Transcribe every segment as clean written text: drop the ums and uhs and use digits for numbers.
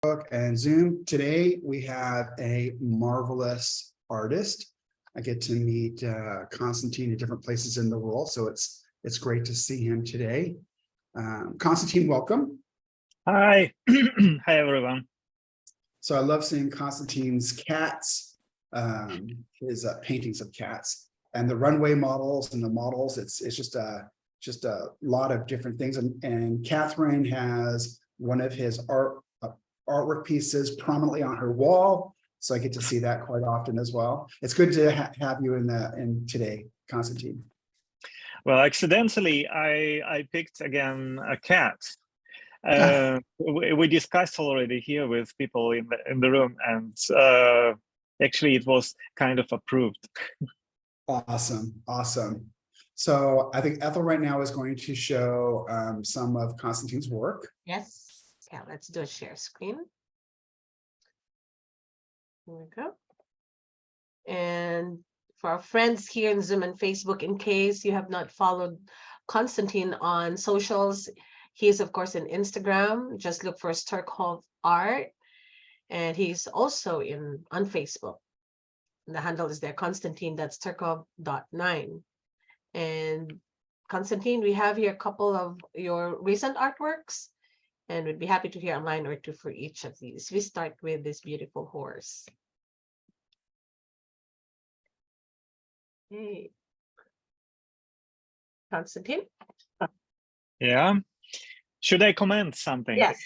And Zoom. Today we have a marvelous artist. I get to meet Constantine in different places in the world, so it's great to see him today. Constantine, welcome. Hi, hi everyone. So I love seeing Constantine's cats, his paintings of cats, and the runway models and the models. It's just a lot of different things. And Catherine has one of his artwork pieces prominently on her wall, so I get to see that quite often as well. It's good to have you in today, Constantine. Well, accidentally, I picked again a cat. We discussed already here with people in the room, and actually it was kind of approved. Awesome. So I think Ethel right now is going to show some of Constantine's work. Yes. Yeah, let's do a share screen. Here we go. And for our friends here in Zoom and Facebook, in case you have not followed Constantine on socials, he is of course in Instagram. Just look for Sterkhov Art, and he's also on Facebook. And the handle is there, Constantine.Sterkhov.9. And Constantine, we have here a couple of your recent artworks, and we'd be happy to hear a line or two for each of these. We start with this beautiful horse. Hey, Constantine? Yeah. Should I comment something? Yes.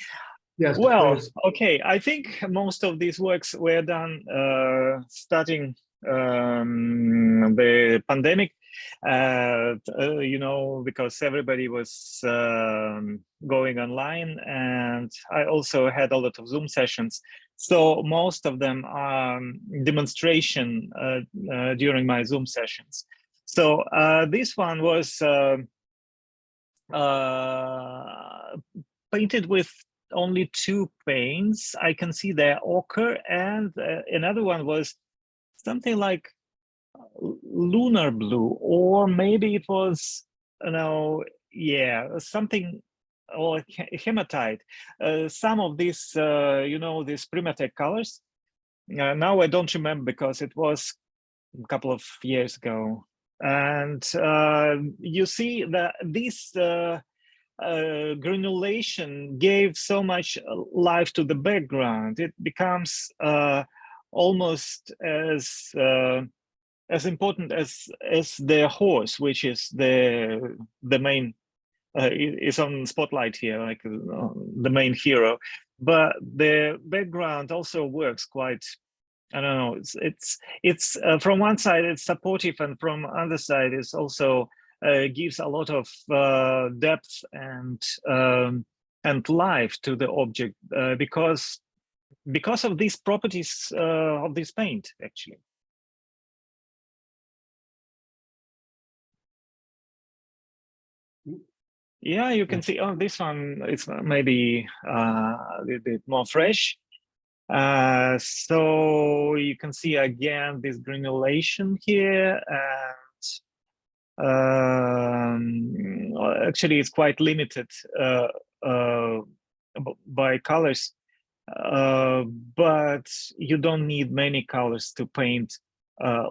Yes. Well, please. okay. I think most of these works were done starting the pandemic. Because everybody was going online, and I also had a lot of Zoom sessions. So most of them are demonstration during my Zoom sessions. So this one was painted with only two paints. I can see the ochre, and another one was something like lunar blue, or maybe it was, something, or hematite. Some of these, these Primatech colors. Now I don't remember because it was a couple of years ago. And you see that this granulation gave so much life to the background. It becomes almost as important as the horse, which is the main is on spotlight here, like the main hero. But the background also works quite. I don't know. It's from one side it's supportive, and from other side it's also gives a lot of depth and life to the object because of these properties of this paint, actually. Yeah, you can see. Oh, this one is maybe a little bit more fresh. So you can see again this granulation here, and actually it's quite limited by colors, but you don't need many colors to paint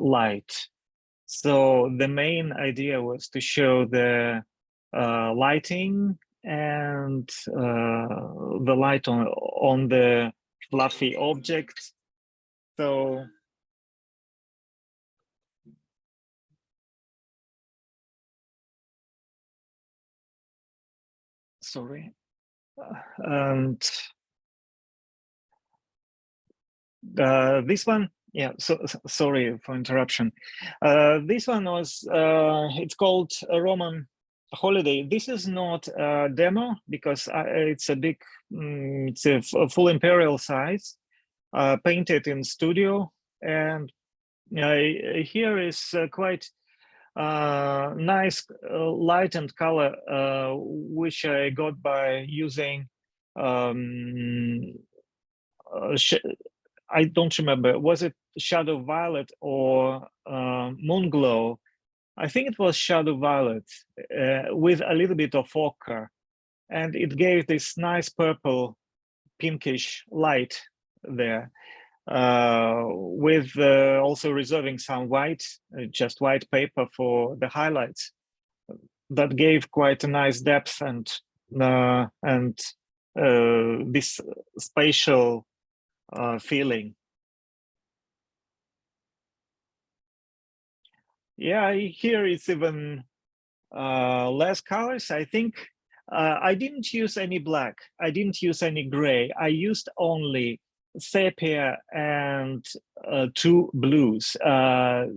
light. So the main idea was to show the lighting and the light on the fluffy object. So sorry, and this one, yeah, so sorry for interruption. This one was it's called a Roman Holiday. This is not a demo because it's a big, it's a full imperial size, painted in studio, and here is quite nice light and color, which I got by using I don't remember, was it Shadow Violet or Moon Glow? I think it was Shadow Violet with a little bit of ochre, and it gave this nice purple pinkish light there, with also reserving some white, just white paper for the highlights. That gave quite a nice depth and this spatial feeling. Yeah, here it's even less colors. I think I didn't use any black. I didn't use any gray. I used only sepia and 2 blues. A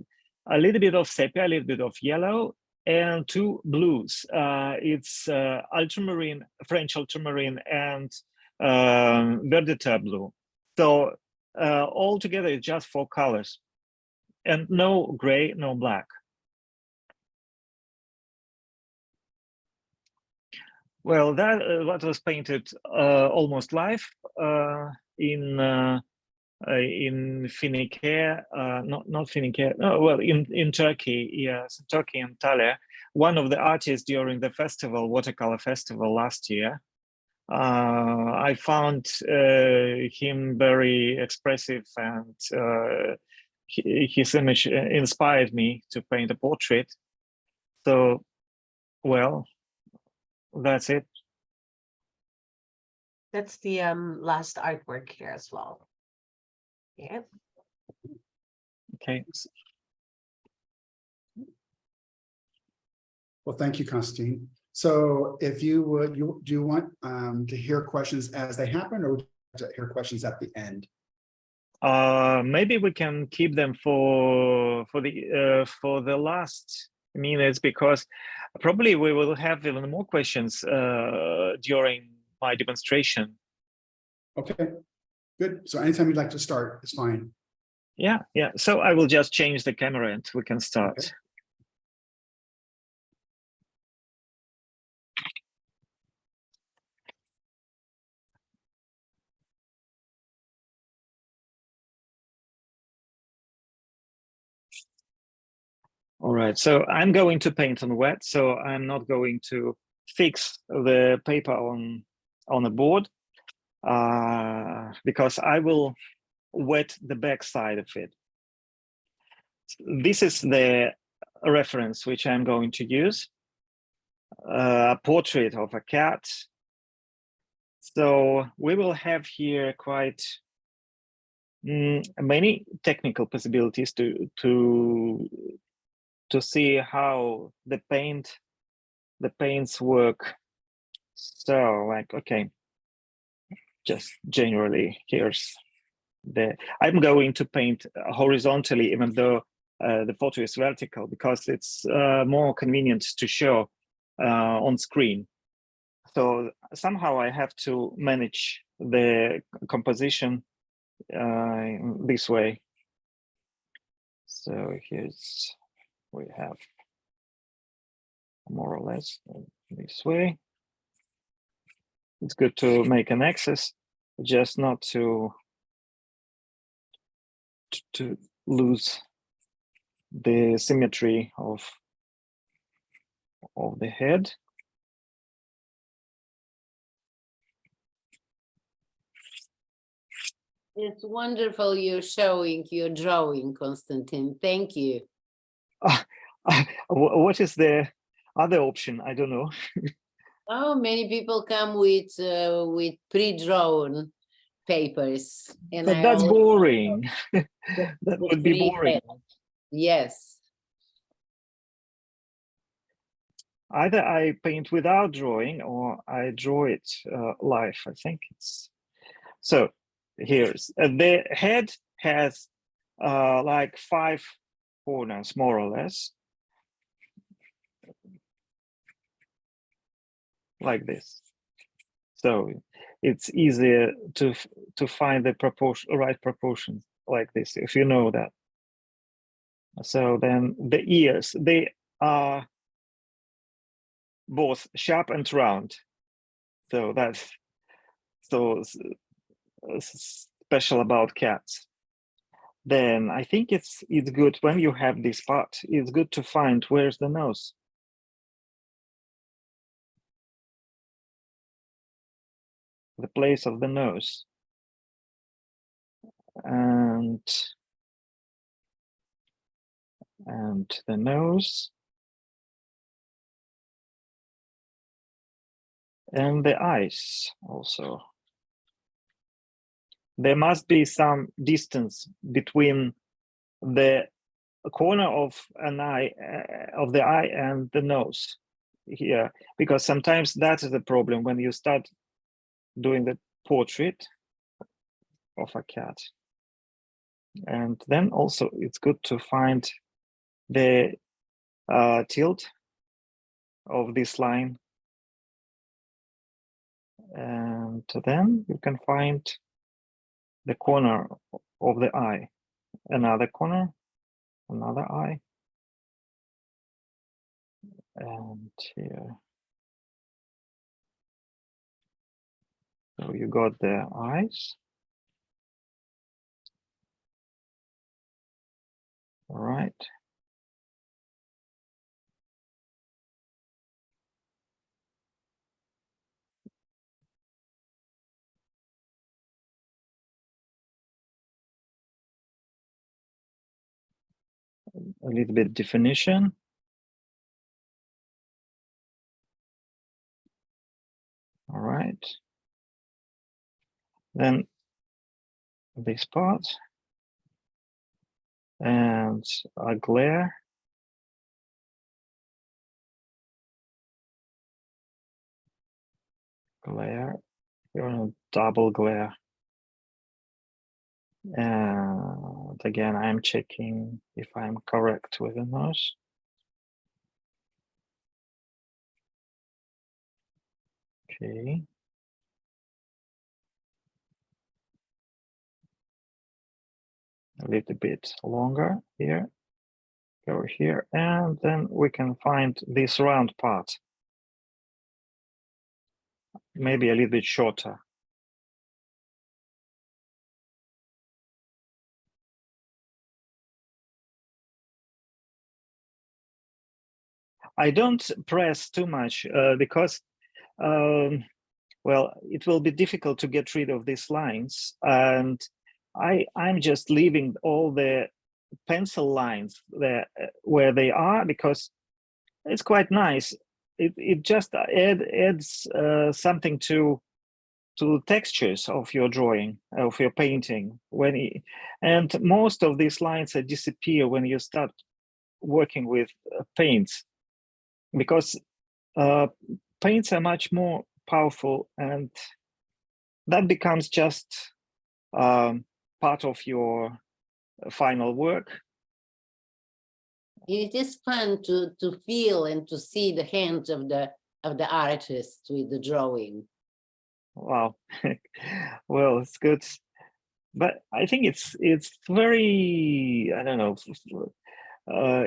little bit of sepia, a little bit of yellow, and 2 blues. It's ultramarine, French ultramarine, and verditer blue. So altogether, it's just 4 colors, and no gray, no black. Well, that what was painted almost live in Finike, not Finike, no, well, in Turkey, yes, Turkey and Antalya. One of the artists during the festival, watercolor festival last year. I found him very expressive, and his image inspired me to paint a portrait. So, well, that's it. That's the last artwork here as well. Yeah. Okay. Well, thank you, Constantine. So if you would, do you want to hear questions as they happen, or would you like to hear questions at the end? Maybe we can keep them for the last minutes, because probably we will have even more questions during my demonstration. Okay, good. So anytime you'd like to start is fine. Yeah. So I will just change the camera and we can start. Okay. All right, so I'm going to paint on wet, so I'm not going to fix the paper on a board, because I will wet the back side of it. This is the reference which I'm going to use, a portrait of a cat. So we will have here quite many technical possibilities to see how the paints work. So, like, okay, just generally, I'm going to paint horizontally, even though the photo is vertical, because it's more convenient to show on screen. So somehow I have to manage the composition this way. So we have more or less this way. It's good to make an axis, just not to lose the symmetry of the head. It's wonderful you're showing your drawing, Konstantin. Thank you. What is the other option? I don't know. Oh, many people come with pre-drawn papers, and But that's boring. That would be boring. Yes. Either I paint without drawing, or I draw it live. I think it's so. Here's the head has like 5 corners, more or less, like this. So it's easier to find the right proportions like this, if you know that. So then the ears, they are both sharp and round. So that's so special about cats. Then I think it's good when you have this part, it's good to find where's the nose. the place of the nose. And the nose. And the eyes also. There must be some distance between the corner of an eye, of the eye and the nose here, because sometimes that is the problem when you start doing the portrait of a cat. And then also it's good to find the tilt of this line. And then you can find the corner of the eye, another corner, another eye, and here. So you got the eyes. All right. A little bit definition. All right. Then this part and a glare. Glare, you're on a double glare. And again, I'm checking if I'm correct with the nose. Okay. A little bit longer here, go here, and then we can find this round part. Maybe a little bit shorter. I don't press too much because, well, it will be difficult to get rid of these lines. And I'm just leaving all the pencil lines there where they are because it's quite nice. It just adds something to textures of your drawing, of your painting. And most of these lines disappear when you start working with paints, because paints are much more powerful, and that becomes just part of your final work. It is fun to feel and to see the hands of the artist with the drawing. Wow. Well, it's good, but I think it's very, I don't know,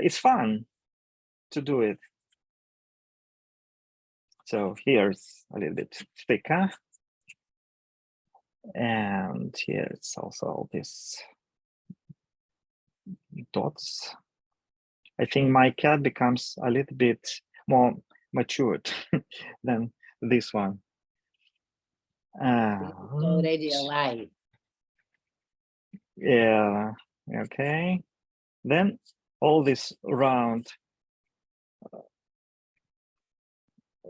it's fun to do it. So here's a little bit thicker, and here it's also all these dots. I think my cat becomes a little bit more matured than this one. It's already alive. Yeah, okay. Then all these round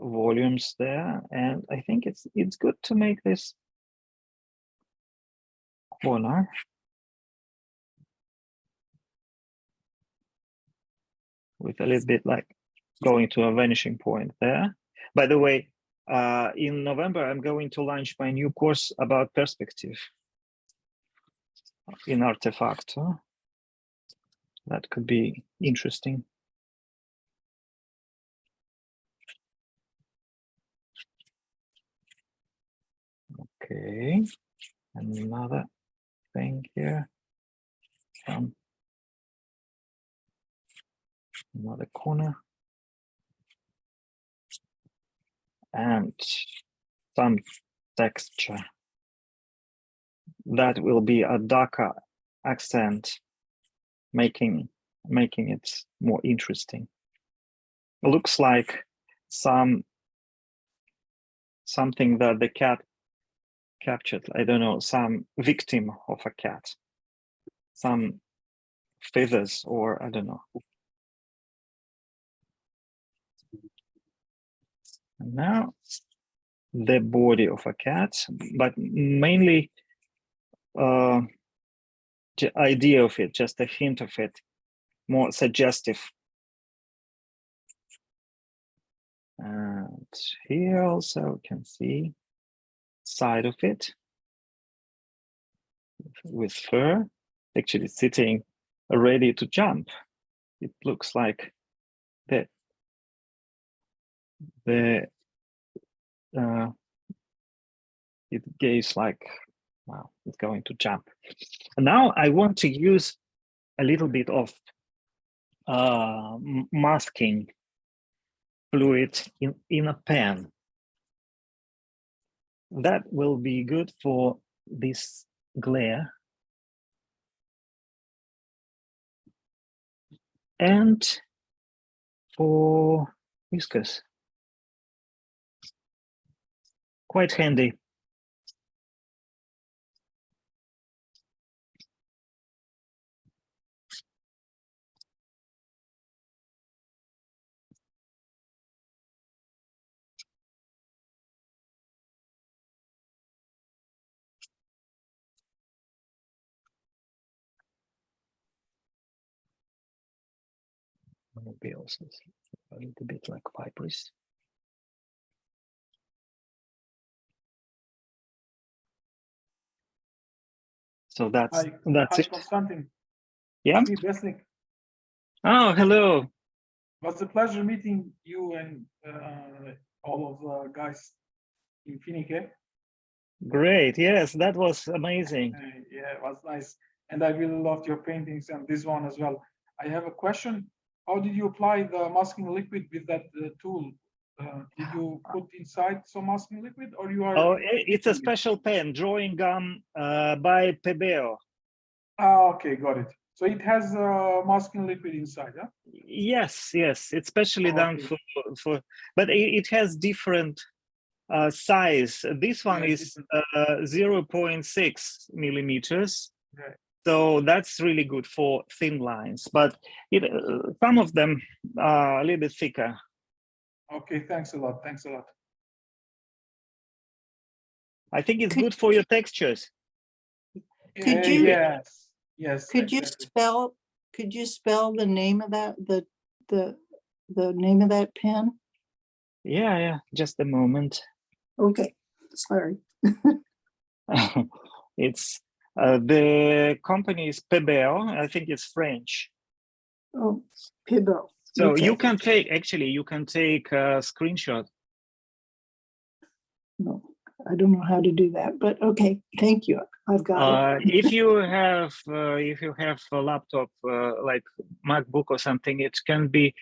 volumes there, and I think it's good to make this corner with a little bit like going to a vanishing point there. By the way, in November, I'm going to launch my new course about perspective in Artifact. That could be interesting. Okay, another thing here. Another corner. And some texture. That will be a darker accent, making it more interesting. It looks like something that the cat captured, I don't know, some victim of a cat, some feathers, or I don't know. And now the body of a cat, but mainly the idea of it, just a hint of it, more suggestive. And here also you can see side of it with fur, actually sitting ready to jump. It looks like the it gives like, wow, it's going to jump. And now I want to use a little bit of masking fluid in a pen. That will be good for this glare. And for whiskers. Quite handy. Maybe also a little bit like fibrous. So that's Hi, it. Konstantin. Yeah. It's me, Besnik. Oh, hello. It was a pleasure meeting you and all of the guys in Finike. Great. Yes, that was amazing. Yeah, it was nice. And I really loved your paintings and this one as well. I have a question. How did you apply the masking liquid with that tool? Did you put inside some masking liquid, or you are? Oh, it's a special pen, drawing gum by Pebeo. Ah, okay, got it. So it has masking liquid inside, huh? Yes, yes, it's specially done Okay. for, but it has different size. This one Yeah, is 0.6 millimeters. Right. So that's really good for thin lines, but some of them are a little bit thicker. Okay, thanks a lot. Thanks a lot. I think it's good for your textures. Could you- Yes. Yes. Could you spell the name of that, the name of that pen? Yeah, just a moment. Okay, sorry. It's the company is Pebeo. I think it's French. Oh, Pibbo. So Okay. you can take a screenshot. No, I don't know how to do that, but okay, thank you. I've got it. If you have a laptop like MacBook or something, it can be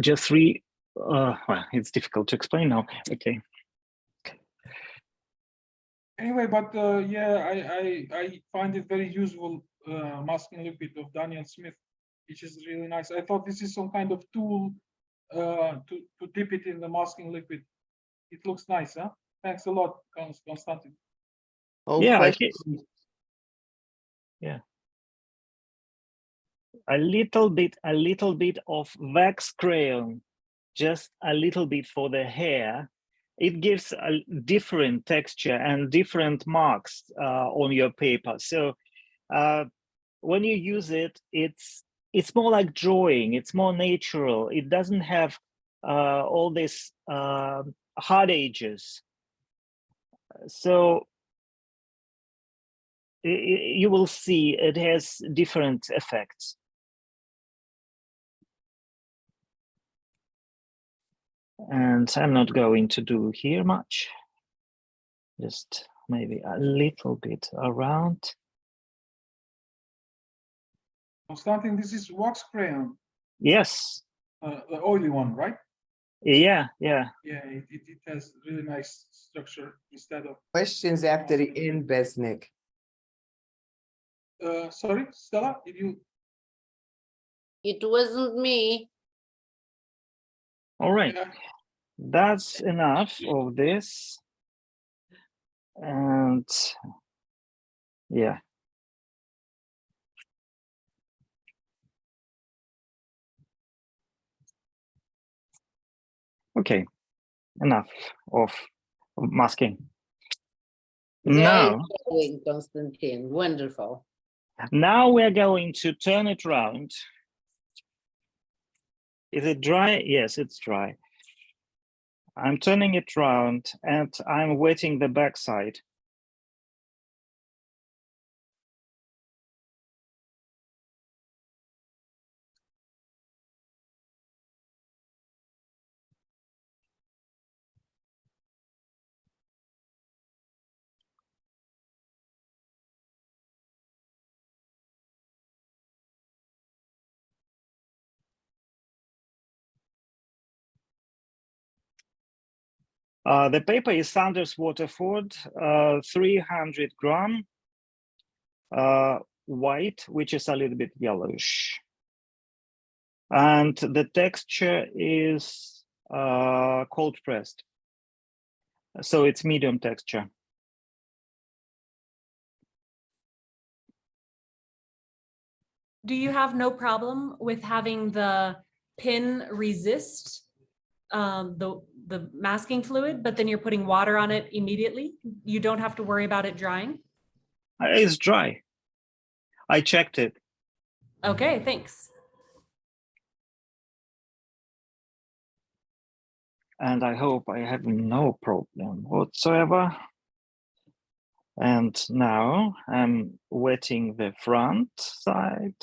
just three. Well, it's difficult to explain now. Okay. Anyway, but yeah, I find it very useful masking liquid of Daniel Smith, which is really nice. I thought this is some kind of tool to dip it in the masking liquid. It looks nice, huh? Thanks a lot, Konstantin. Oh, Yeah, question. yeah. A little bit of wax crayon, just a little bit for the hair. It gives a different texture and different marks on your paper. So when you use it, it's more like drawing. It's more natural. It doesn't have all this hard edges. So you will see it has different effects. And I'm not going to do here much, just maybe a little bit around. Konstantin, this is wax crayon, Yes, the oily one, right? yeah. Yeah, it has really nice structure instead of. Questions after the end, Besnik. Sorry, Stella, did you? It wasn't me. All right, Yeah. that's enough of this. And yeah. Okay, enough of masking. Very Now, showing, Constantine, wonderful. now we're going to turn it round. Is it dry? Yes, it's dry. I'm turning it round and I'm wetting the backside. The paper is Sanders Waterford, 300 gram, white, which is a little bit yellowish. And the texture is cold pressed. So it's medium texture. Do you have no problem with having the pin resist the masking fluid, but then you're putting water on it immediately? You don't have to worry about it drying? It's dry. I checked it. Okay, thanks. And I hope I have no problem whatsoever. And now I'm wetting the front side.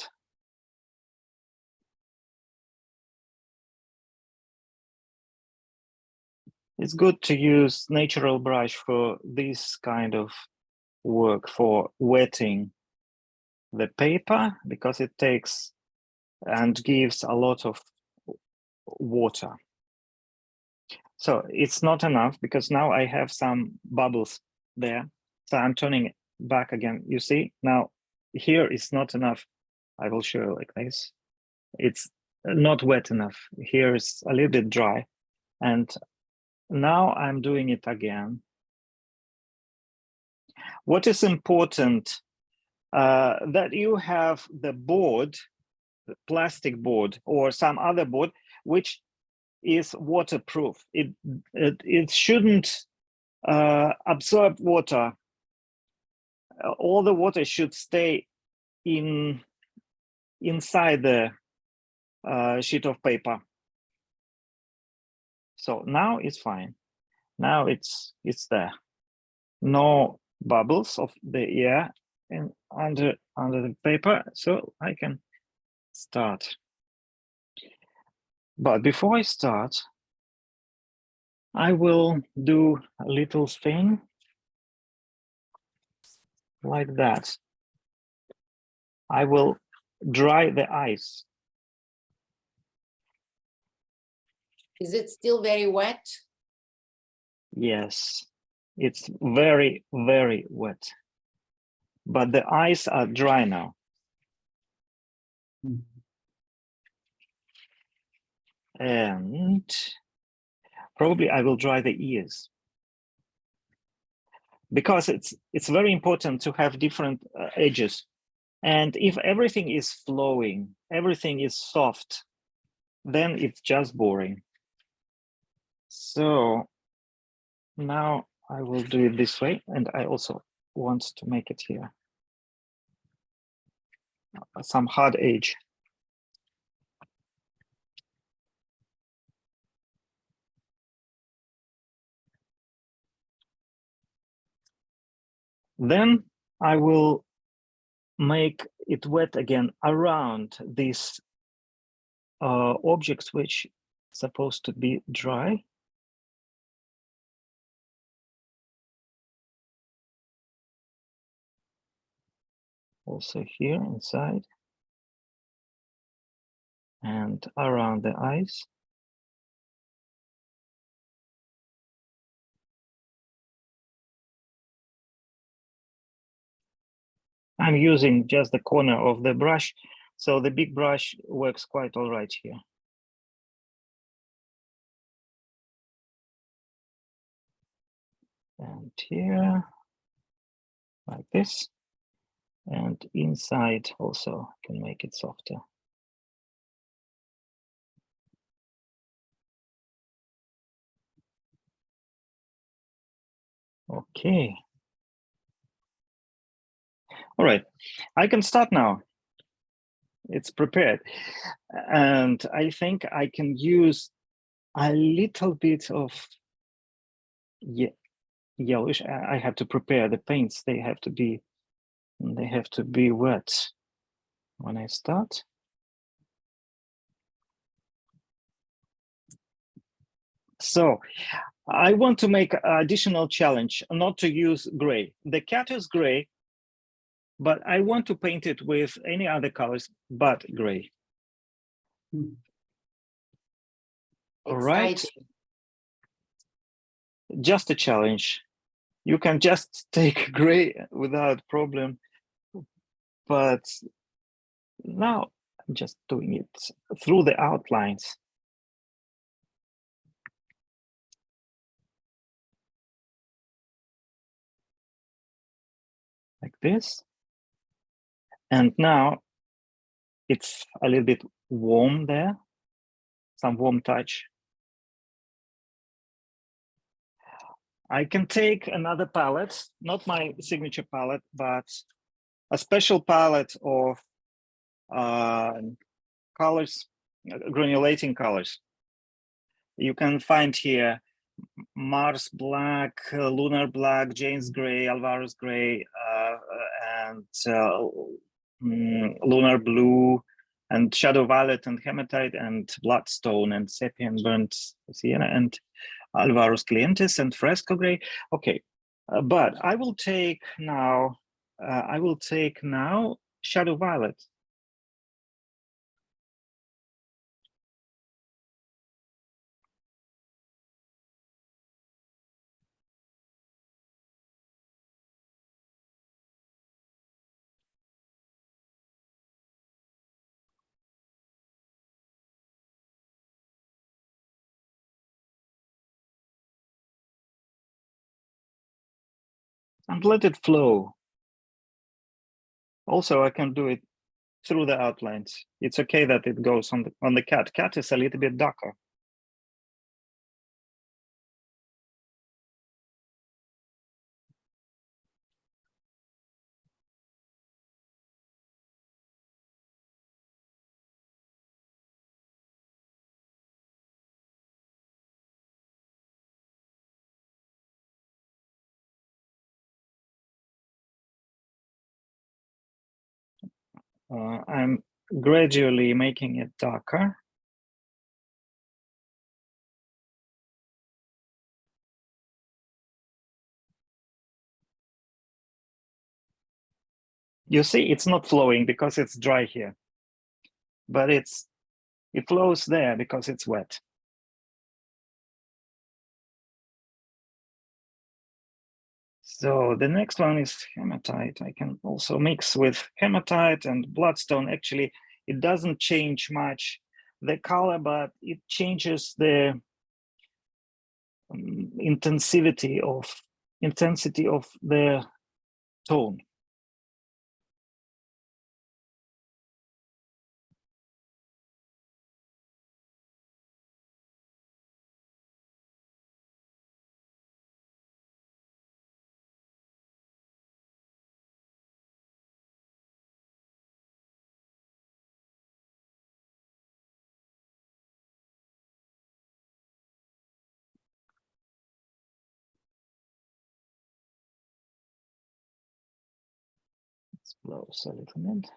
It's good to use natural brush for this kind of work, for wetting the paper, because it takes and gives a lot of water. So it's not enough because now I have some bubbles there. So I'm turning it back again. You see, now here is not enough. I will show you like this. It's not wet enough. Here is a little bit dry. And now I'm doing it again. What is important, that you have the board, the plastic board or some other board, which is waterproof. It shouldn't absorb water. All the water should stay inside the sheet of paper. So now it's fine. Now it's there. No bubbles of the air and under the paper, so I can start. But before I start, I will do a little thing like that. I will dry the ice. Is it still very wet? Yes, it's very, very wet. But the eyes are dry now. And probably I will dry the ears. Because it's very important to have different edges. And if everything is flowing, everything is soft, then it's just boring. So now I will do it this way, and I also want to make it here some hard edge. Then I will make it wet again around these objects which supposed to be dry. Also here inside and around the eyes. I'm using just the corner of the brush, so the big brush works quite all right here. And here, like this. And inside also can make it softer. Okay. All right, I can start now. It's prepared. And I think I can use a little bit of yellowish. I have to prepare the paints. They have to be wet when I start. So I want to make an additional challenge, not to use gray. The cat is gray, but I want to paint it with any other colors but gray. All right, Exciting. just a challenge. You can just take gray without problem, but now I'm just doing it through the outlines. Like this. And now it's a little bit warm there, some warm touch. I can take another palette, not my signature palette, but a special palette of colors, granulating colors. You can find here Mars black, lunar black, Jane's gray, Alvaro's gray, and lunar blue, and shadow violet, and hematite, and bloodstone, and sepia, and burnt sienna, and Alvaro's clientes, and fresco gray. Okay, but I will take now. Shadow violet. And let it flow. Also, I can do it through the outlines. It's okay that it goes on the cat. Cat is a little bit darker. I'm gradually making it darker. You see, it's not flowing because it's dry here, but it flows there because it's wet. So the next one is hematite. I can also mix with hematite and bloodstone. Actually, it doesn't change much the color, but it changes the intensity of the tone. Let's close a little bit.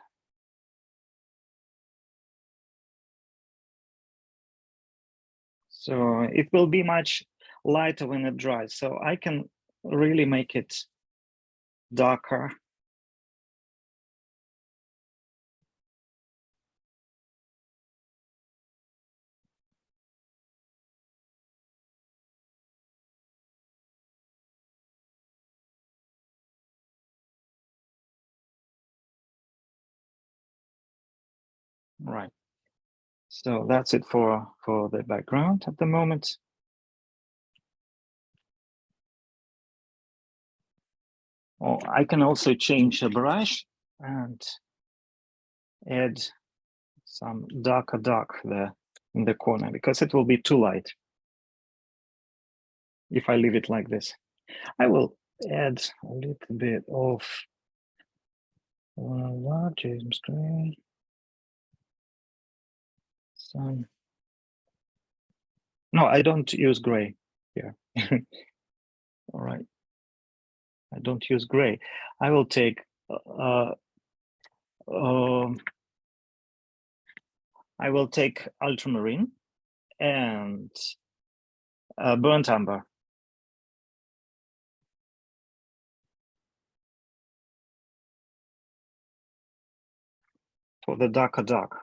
So it will be much lighter when it dries. So I can really make it darker. Right. So that's it for the background at the moment. Or I can also change a brush and add some darker dark there in the corner, because it will be too light if I leave it like this. I will add a little bit of James Gray. Some. No, I don't use gray here. All right. I don't use gray. I will take I will take ultramarine and burnt umber. For the darker dark.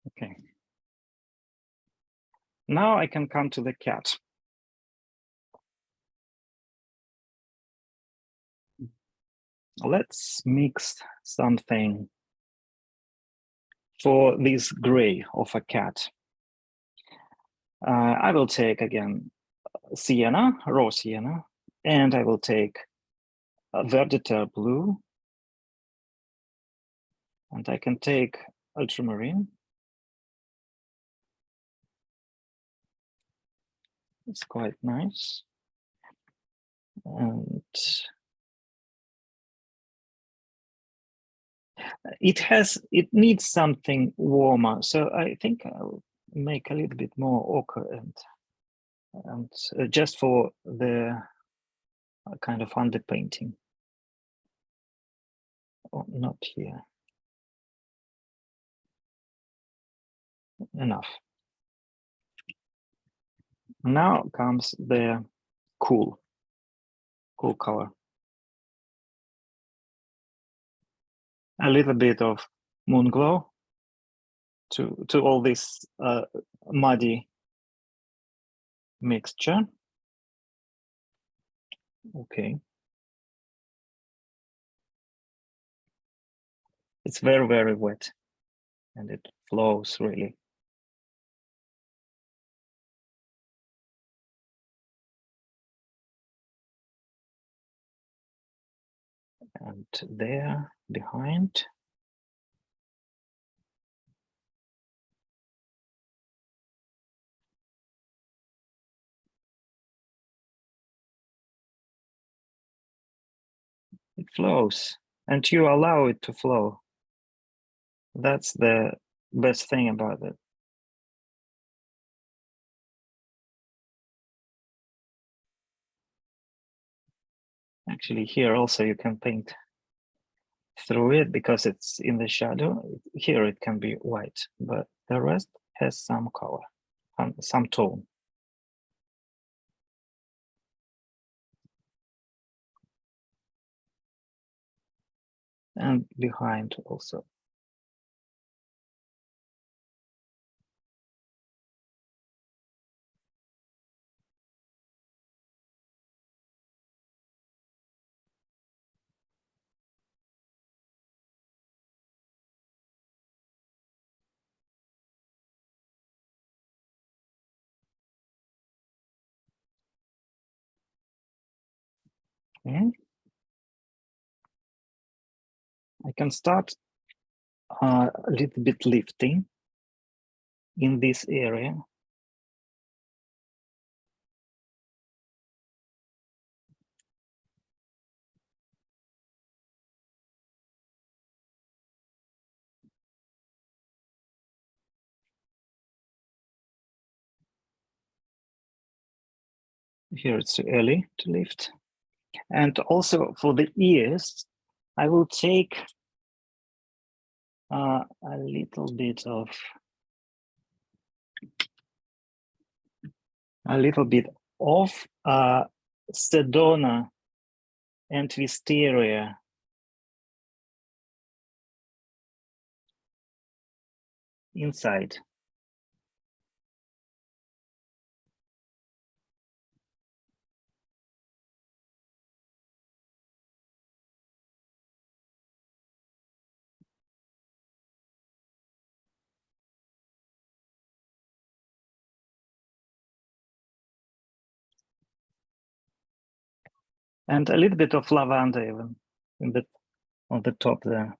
Okay. Now I can come to the cat. Let's mix something for this gray of a cat. I will take again sienna, raw sienna, and I will take a verditer blue, and I can take ultramarine. It's quite nice. And it needs something warmer, so I think I'll make a little bit more ochre and just for the kind of underpainting. Oh, not here. Enough. Now comes the cool color. A little bit of moon glow to all this muddy mixture. Okay. It's very, very wet and it flows really. And there behind. It flows and you allow it to flow. That's the best thing about it. Actually, here also you can paint through it because it's in the shadow. Here it can be white, but the rest has some color, some tone. And behind also. Okay. I can start a little bit lifting in this area. Here it's too early to lift. And also for the ears, I will take a little bit of Sedona and Wisteria inside. And a little bit of lavender even in the on the top there.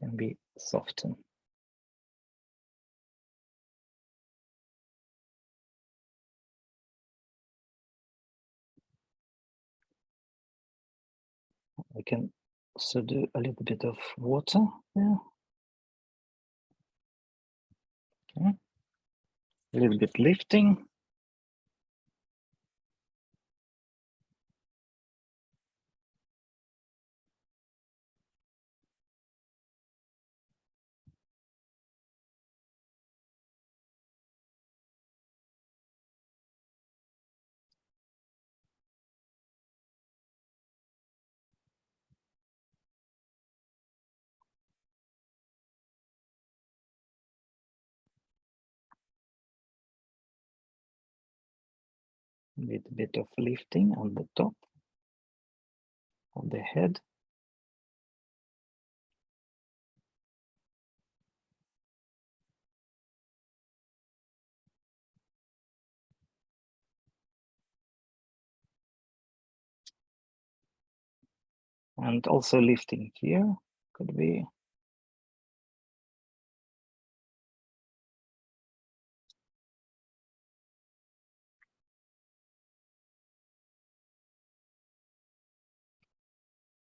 Can be softened. We can also do a little bit of water there. Okay. A little bit lifting. A little bit of lifting on the top of the head. And also lifting here could be.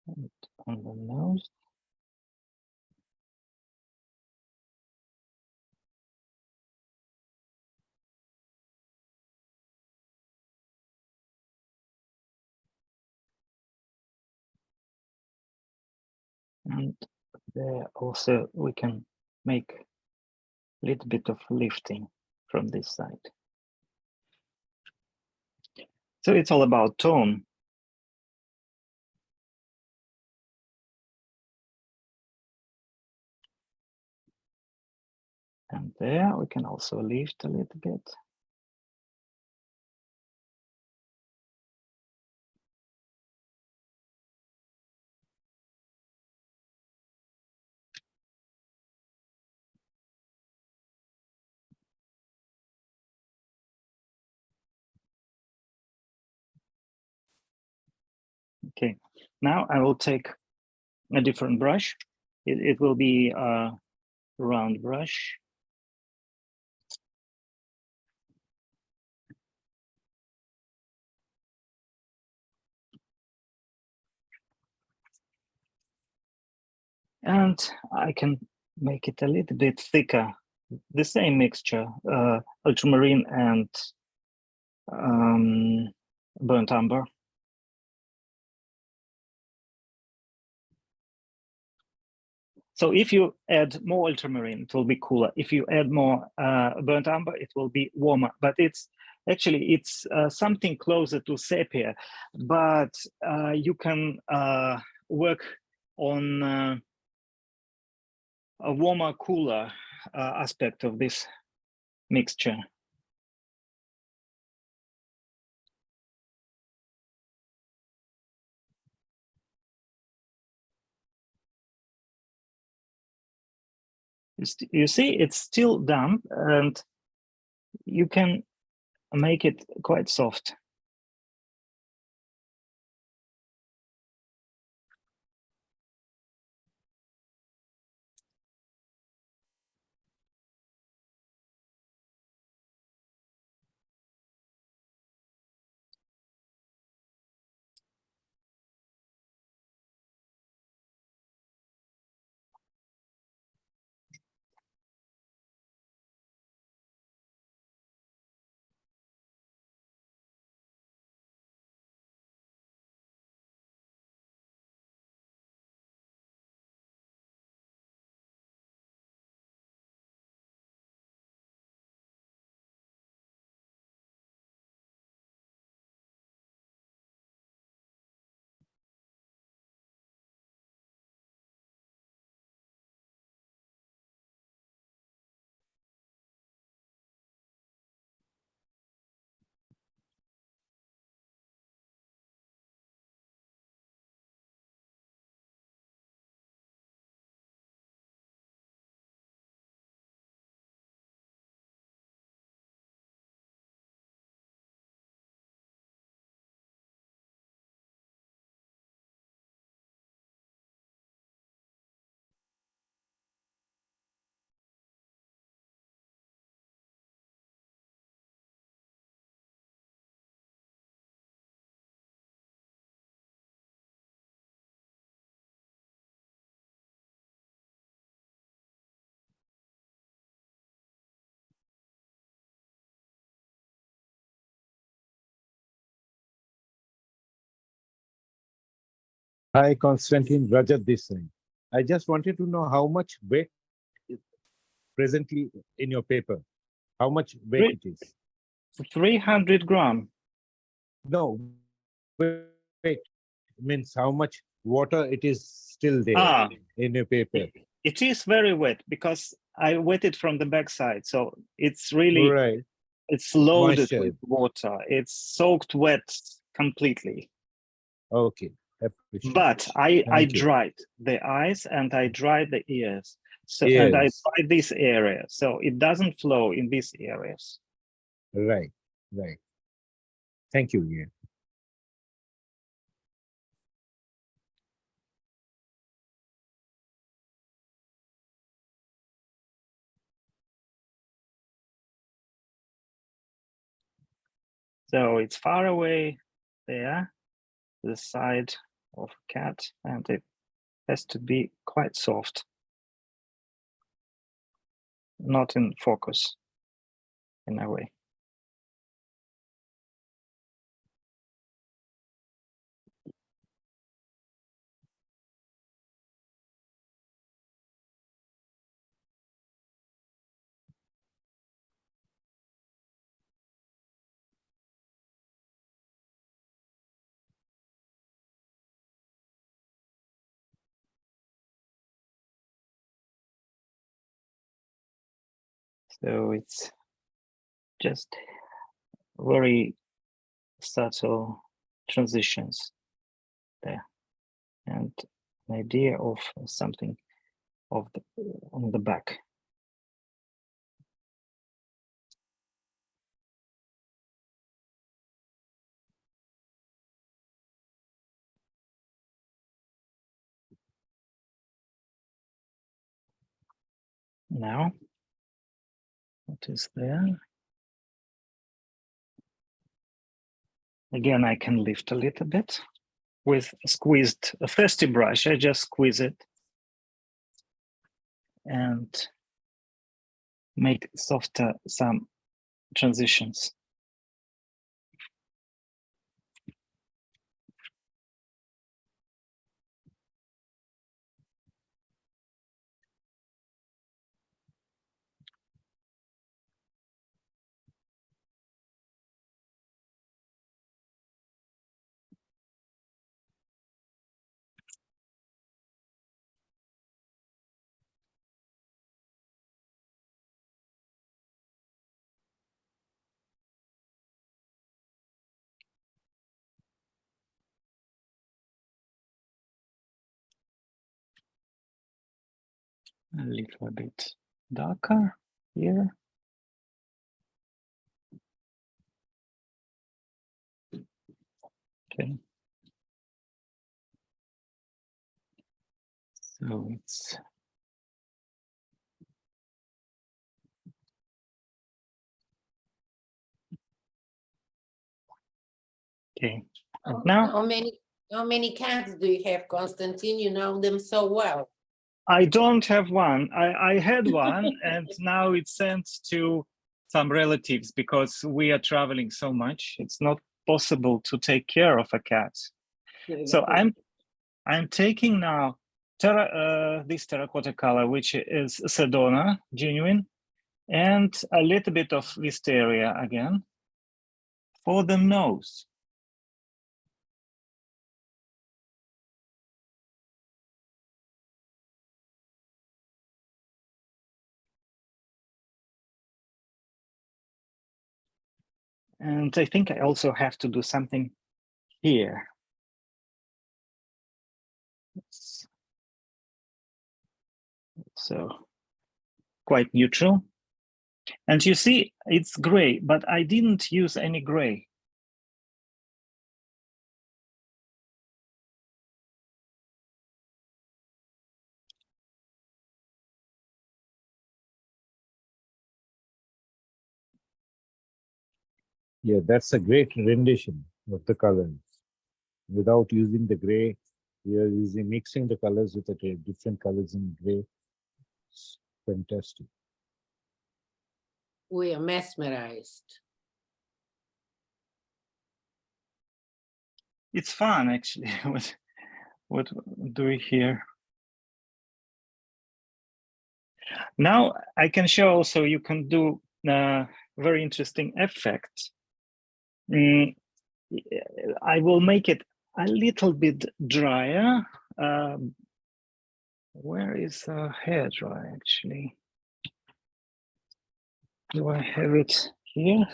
And on the nose. And there also we can make a little bit of lifting from this side. So it's all about tone. And there we can also lift a little bit. Okay, now I will take a different brush. It will be a round brush. And I can make it a little bit thicker. The same mixture, ultramarine and burnt umber. So if you add more ultramarine, it will be cooler. If you add more burnt umber, it will be warmer. But it's actually something closer to sepia. But you can work on a warmer, cooler aspect of this mixture. You see, it's still damp, and you can make it quite soft. Hi, Constantine, Rajat this side. I just wanted to know how much weight is presently in your paper. How much weight it is? 300 gram. No, weight means how much water it is still there Ah, in your paper. it is very wet because I wet it from the backside. So it's really, Right. it's loaded Moisture. with water. It's soaked wet completely. Okay. Appreciate But it. I Thank you. dried the eyes and I dried the ears. So and I Yes. dried this area. So it doesn't flow in these areas. Right. Right. Thank you. Yeah. So it's far away there, the side of a cat, and it has to be quite soft. Not in focus in a way. So it's just very subtle transitions there, and an idea of something of the on the back. Now, what is there? Again, I can lift a little bit with squeezed a thirsty brush. I just squeeze it and make softer some transitions. A little bit darker here. Okay. So it's okay. And now How many cats do you have, Constantine? You know them so well. I don't have one. I had one, and now it's sent to some relatives because we are traveling so much. It's not possible to take care of a cat. So I'm taking now this terracotta color, which is Sedona genuine, and a little bit of wisteria again for the nose. And I think I also have to do something here. So quite neutral. And you see, it's gray, but I didn't use any gray. Yeah, that's a great rendition of the colors. Without using the gray, we are using mixing the colors with the different colors in gray. It's fantastic. We are mesmerized. It's fun, actually, What do we hear? Now I can show also you can do very interesting effects. I will make it a little bit drier. Where is the hair dry actually? Do I have it here?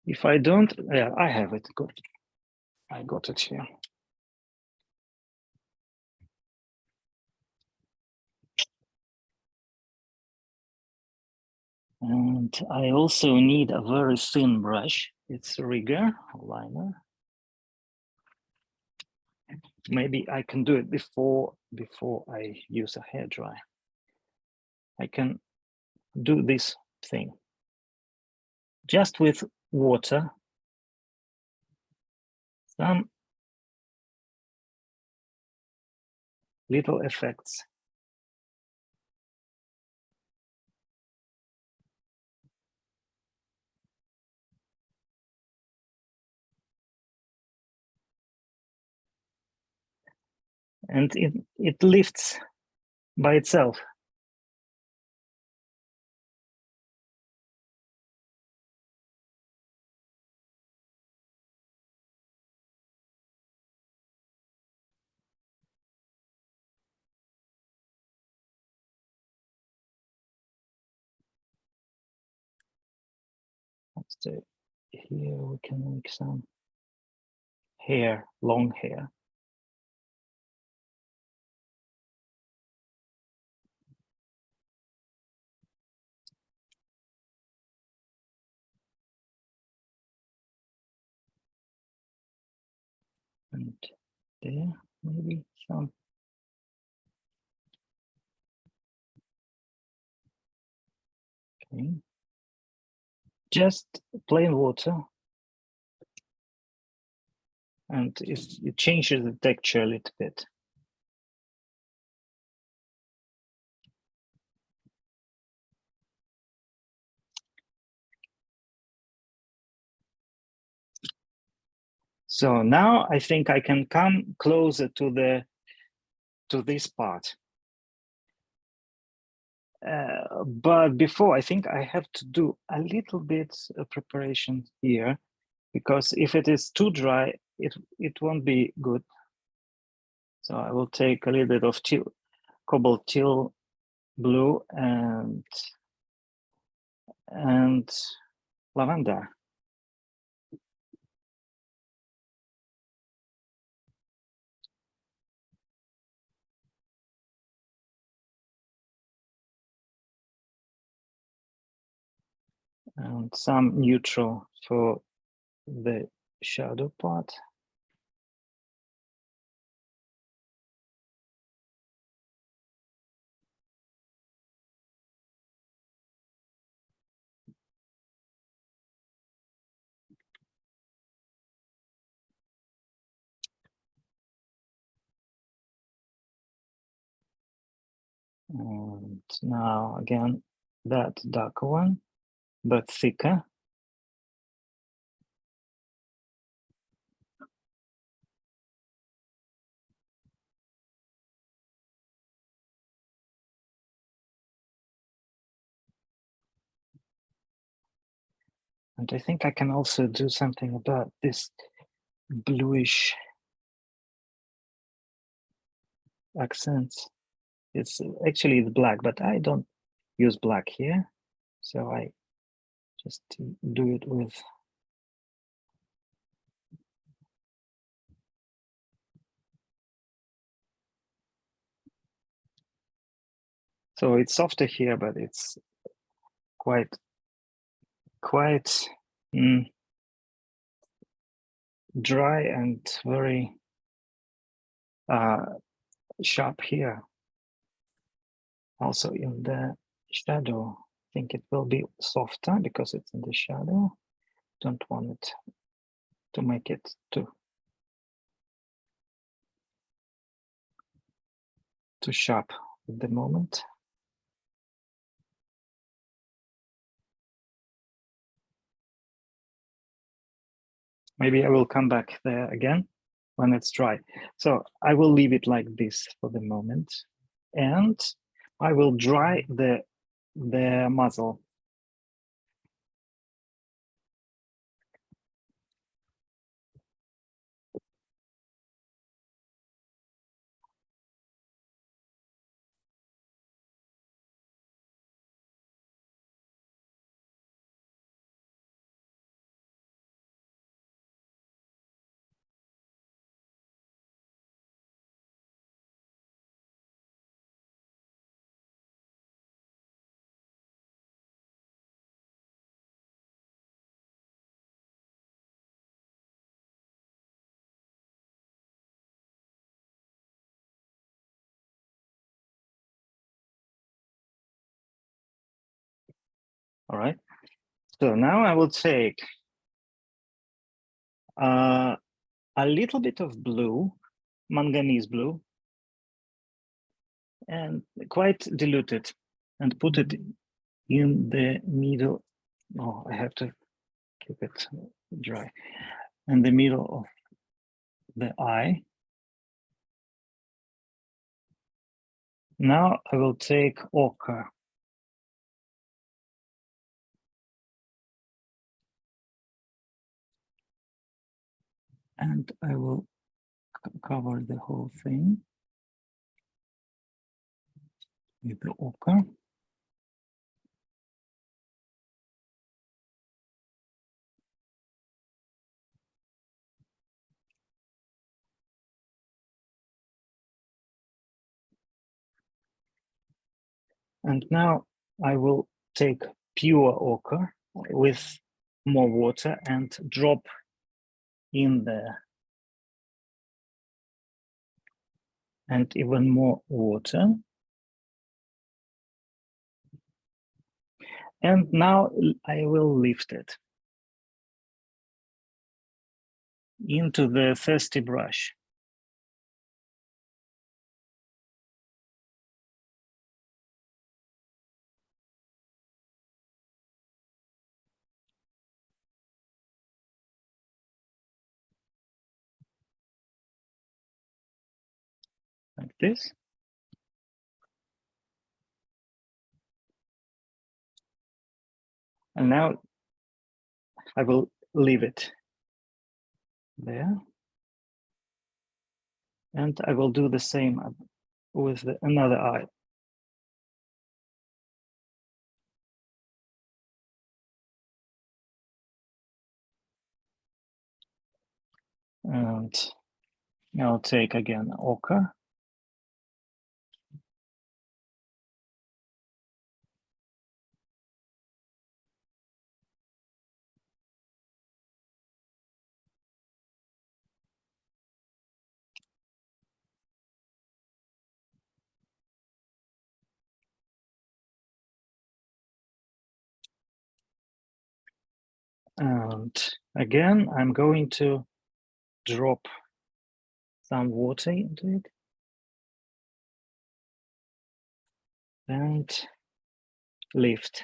If I don't, yeah, I have it. Good. I got it here. And I also need a very thin brush. It's a rigger, a liner. Maybe I can do it before I use a hairdryer. I can do this thing just with water, some little effects. And it lifts by itself. So here we can make some hair, long hair. And there, maybe some. Okay. Just plain water. And it changes the texture a little bit. So now I think I can come closer to this part. But before, I think I have to do a little bit of preparation here, because if it is too dry, it won't be good. So I will take a little bit of cobalt teal blue and lavender. And some neutral for the shadow part. And now again, that darker one, but thicker. And I think I can also do something about this bluish accents. It's actually the black, but I don't use black here. So I just do it with so it's softer here, but it's quite dry and very sharp here. Also in the shadow, I think it will be softer because it's in the shadow. Don't want it to make it too sharp at the moment. Maybe I will come back there again. when it's dry. So I will leave it like this for the moment, and I will dry the muzzle. All right. So now I will take a little bit of blue, manganese blue, and quite diluted, and put it in the middle. Oh, I have to keep it dry. In the middle of the eye. Now I will take ochre. And I will cover the whole thing with the ochre. And now I will take pure ochre with more water and drop in there. And even more water. And now I will lift it into the thirsty brush. Like this. And now I will leave it there. And I will do the same with another eye. And I'll take again ochre. And again, I'm going to drop some water into it. And lift.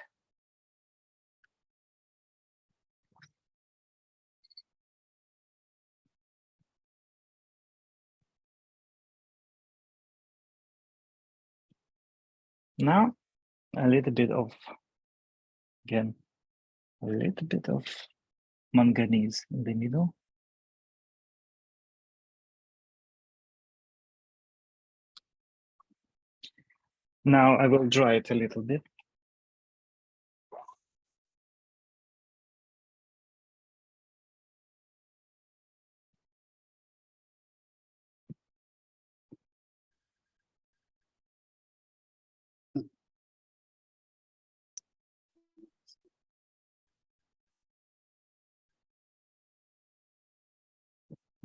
Now, a little bit of, again, a little bit of manganese in the middle. Now I will dry it a little bit.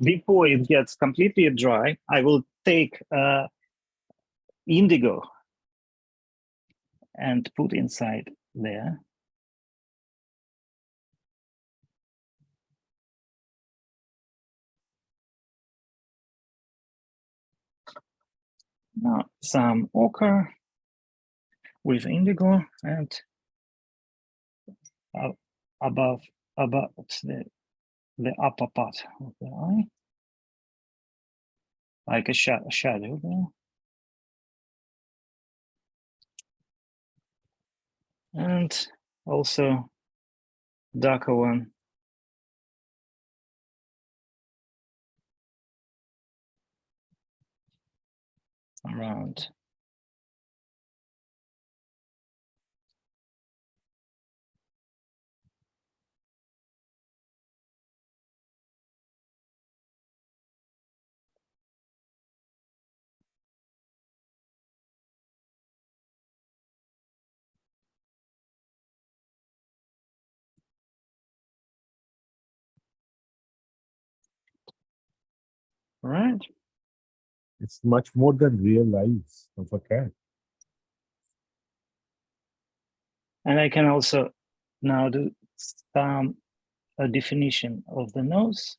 Before it gets completely dry, I will take indigo and put inside there. Now some ochre with indigo and above the upper part of the eye. like a shadow there. And also darker one. Around. Right. It's much more than real eyes of a cat. And I can also now do some definition of the nose.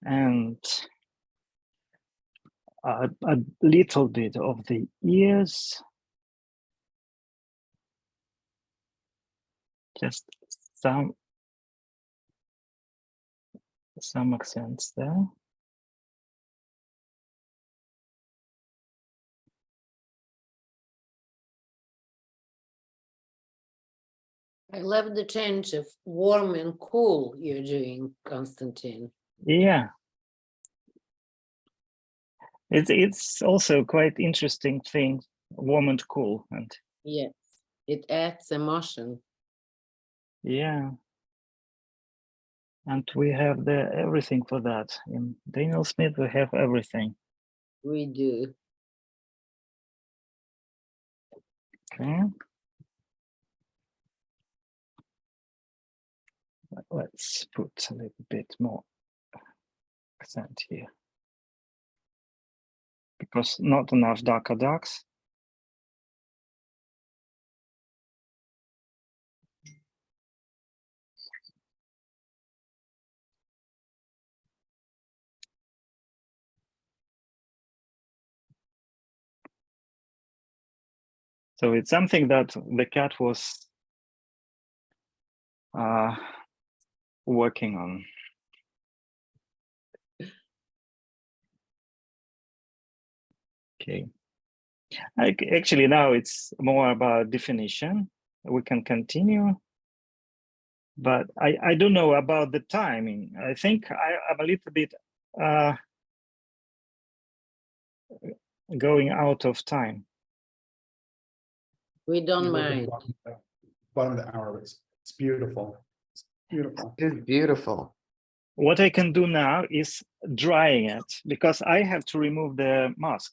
And a little bit of the ears. Just some accents there. I love the change of warm and cool you're doing, Constantine. Yeah. It's also quite interesting thing, warm and cool, and Yes, it adds emotion. yeah. And we have the everything for that. In Daniel Smith, we have everything. We do. Okay. Let's put a little bit more accent here. Because not enough darker darks. So it's something that the cat was working on. Okay. Actually, now it's more about definition. We can continue. But I don't know about the timing. I think I'm a little bit going out of time. We don't mind. Bottom of the hour, it's beautiful. It's beautiful. It's beautiful. What I can do now is drying it because I have to remove the mask.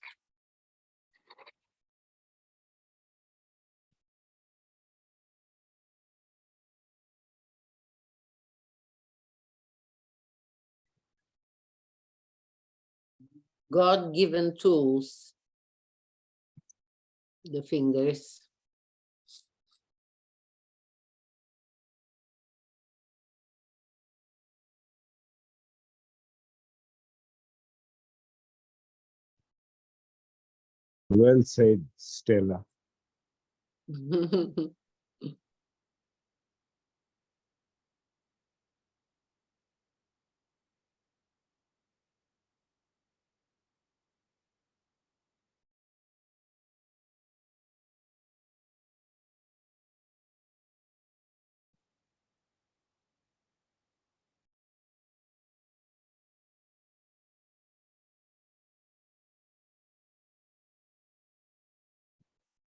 God-given tools. The fingers. Well said, Stella.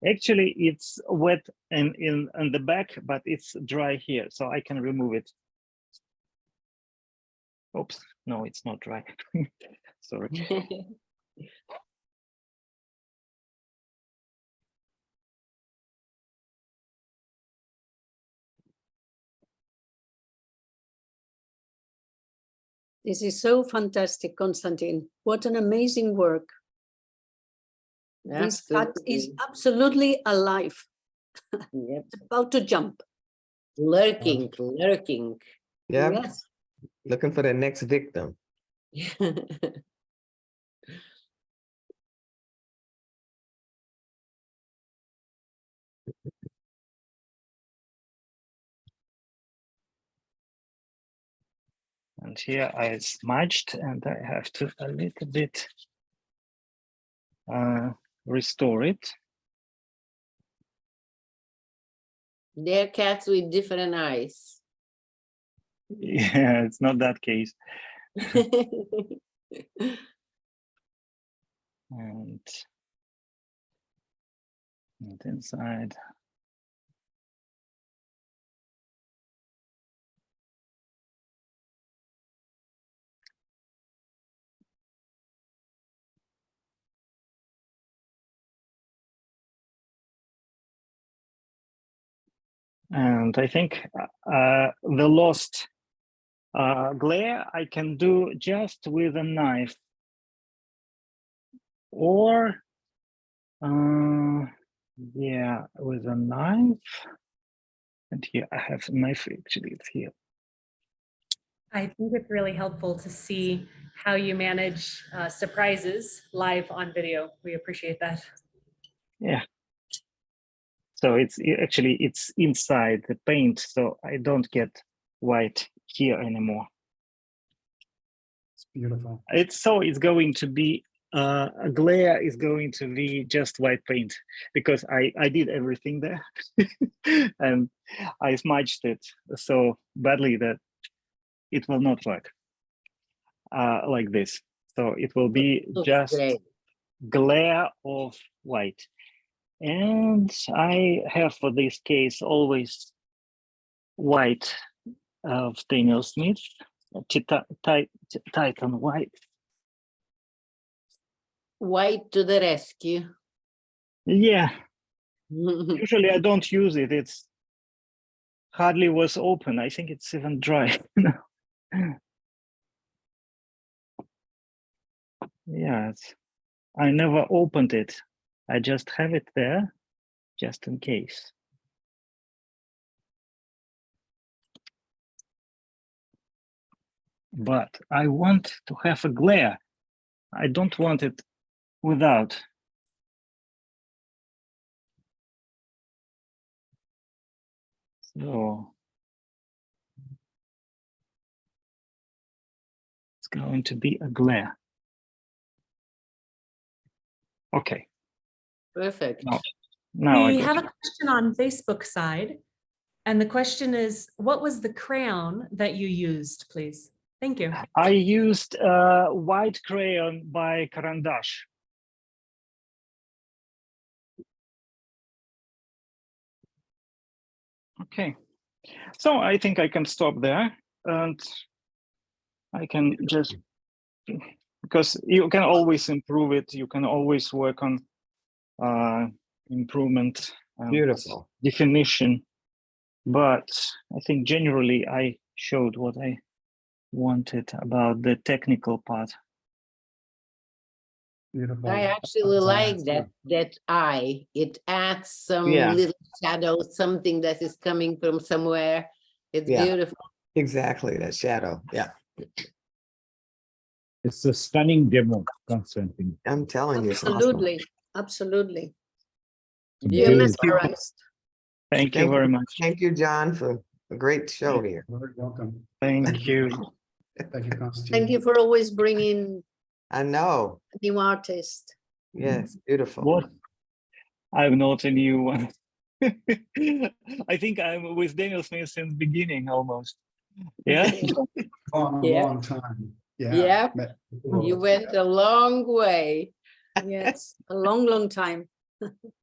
Actually, it's wet in the back, but it's dry here, so I can remove it. Oops, no, it's not dry. Sorry. This is so fantastic, Konstantin. What an amazing work. This cat is absolutely alive. Yep. It's about to jump. Lurking. Yeah, Yes. looking for the next victim. And here I smudged, and I have to a little bit restore it. They're cats with different eyes. Yeah, it's not that case. And inside. And I think the lost glare I can do just with a knife, or yeah, with a knife. And here I have a knife, actually it's here. I think it's really helpful to see how you manage surprises live on video. We appreciate that. Yeah. So it's actually, it's inside the paint, so I don't get white here anymore. It's beautiful. It's going to be a glare is going to be just white paint, because I did everything there and I smudged it so badly that it will not work like this. So it will be Looks just great. glare of white. And I have for this case always white of Daniel Smith, Titan white. White to the rescue. Yeah, usually I don't use it. It's hardly was open. I think it's even dry. Yeah, I never opened it. I just have it there, just in case. But I want to have a glare. I don't want it without. So it's going to be a glare. Okay. Perfect. Now I We got have it. a question on Facebook side, and the question is, what was the crayon that you used, please? Thank you. I used white crayon by Carandash. Okay, so I think I can stop there, and I can just, because you can always improve it, you can always work on improvement and Beautiful. definition, but I think generally I showed what I wanted about the technical part. Beautiful. I actually That's like awesome. that eye. It adds some Yeah. little shadow, something that is coming from somewhere. It's Yeah. beautiful. Exactly, that shadow. Yeah, It's a stunning demo, Constantine. I'm telling you. it's awesome. Absolutely, absolutely. Some You're very- mesmerized. Thank you very much. Thank you, John, for a great show here. Very welcome. Thank you. Thank you, Constantine. Thank you for always bringing I know. new artists. Yes, beautiful. What? I'm not a new one. I think I'm with Daniel Smith since beginning almost. Yeah. Long, Yeah. long time. Yeah. Yeah. Met You before. went a long way. Yes, a long, long time.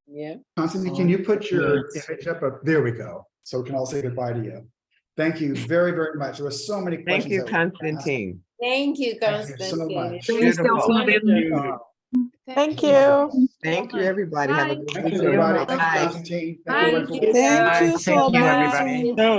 Yeah. Constantine, can you put your Yes. image up? There we go. So we can all say goodbye to you. Thank you very, very much. There were so many questions. Thank you, that were asked. Constantine. Thank you, Thank you so Constantine. much. It was Beautiful. wonderful. Thank you. Thank you, everybody. Have a Bye. good Thank you, weekend. everybody. Thank you, Bye. Constantine. Thank you, Thank everyone, for you. Thank you Bye. so Thank you, much. everybody. No,